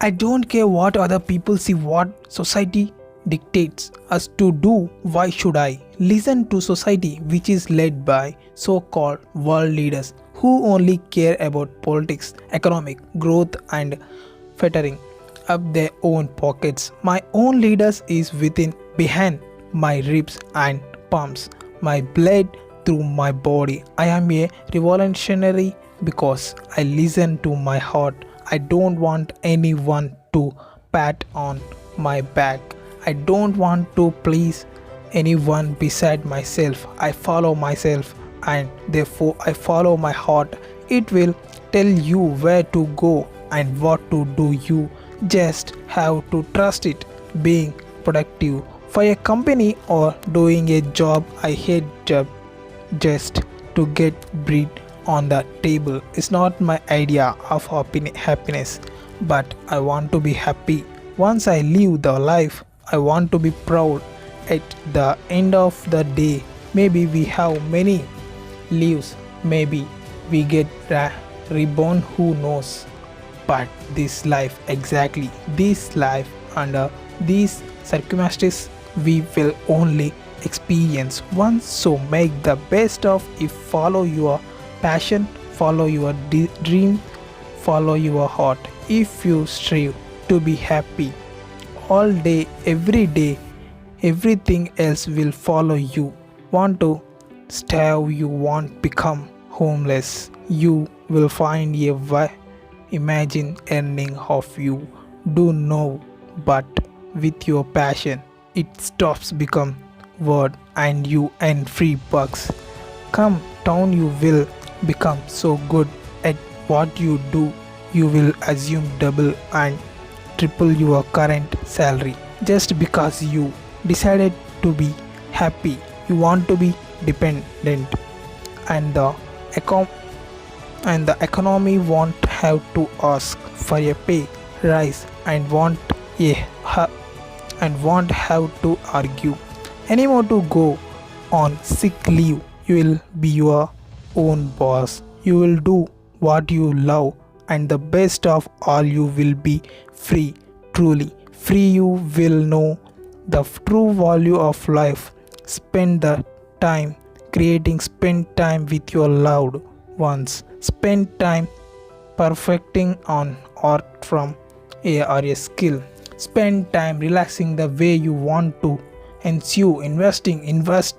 I don't care what other people see, what society dictates us to do. Why should I listen to society which is led by so-called world leaders who only care about politics, economic growth and fettering up their own pockets? My own leaders is within, behind my ribs and palms, my blood through my body. I am a revolutionary because I listen to my heart. I don't want anyone to pat on my back. I don't want to please anyone beside myself. I follow myself and therefore I follow my heart. It will tell you where to go and what to do. You just have to trust it. Being productive for a company or doing a job I hate just to get bread on the table is not my idea of happiness, but I want to be happy. Once I live the life, I want to be proud. At the end of the day, maybe we have many lives, maybe we get reborn, who knows? But this life, exactly this life, under these circumstances, we will only experience once. So make the best of it. Follow your passion, follow your dream, follow your heart. If you strive to be happy all day, every day, everything else will follow you. Want to starve, you won't become homeless. You will find a way. Imagine earning of you do know, but with your passion, it stops become word and you earn free bucks. Come down, you will become so good at what you do, you will assume double and triple your current salary just because you decided to be happy. You want to be dependent, and the economy won't have to ask for a pay rise and won't have to argue anymore to go on sick leave. You will be your own boss. You will do what you love, and the best of all, you will be free. Truly free. You will know the true value of life. Spend the time creating, spend time with your loved ones, spend time perfecting on art from a skill, spend time relaxing the way you want to ensue, invest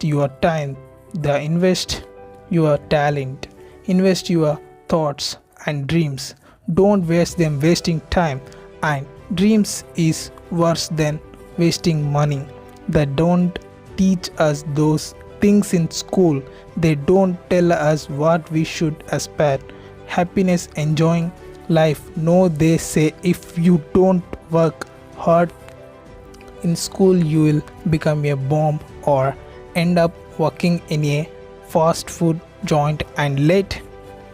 your time, invest your talent, invest your thoughts and dreams. Don't waste them. Wasting time and dreams is worse than wasting money. They don't teach us those things in school. They don't tell us what we should aspire. Happiness, enjoying life. No, they say if you don't work hard in school, you will become a bomb or end up working in a fast food joint and let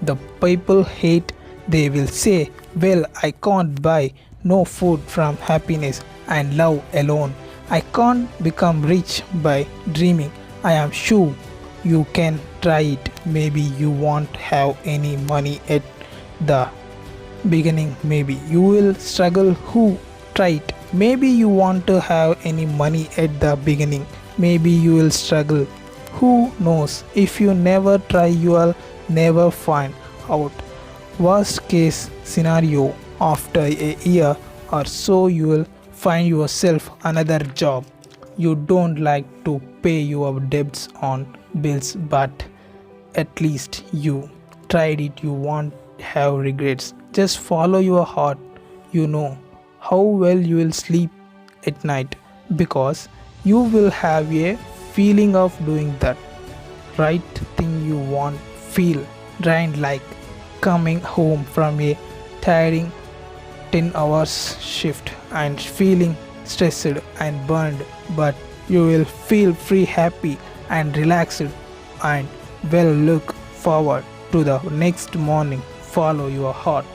the people hate. They will say, well, I can't buy no food from happiness and love alone. I can't become rich by dreaming. I am sure you can try it. Maybe you won't have any money at the beginning. Maybe you will struggle. Who try it? Maybe you want to have any money at the beginning. Maybe you will struggle. Who knows? If you never try, you will never find out. Worst case scenario, after a year or so, you will find yourself another job. You don't like to pay your debts on bills, but at least you tried it. You won't have regrets. Just follow your heart. You know how well you will sleep at night because you will have a feeling of doing that right thing. You won't feel drained like coming home from a tiring 10 hours shift and feeling stressed and burned, but you will feel free, happy and relaxed and will look forward to the next morning. Follow your heart.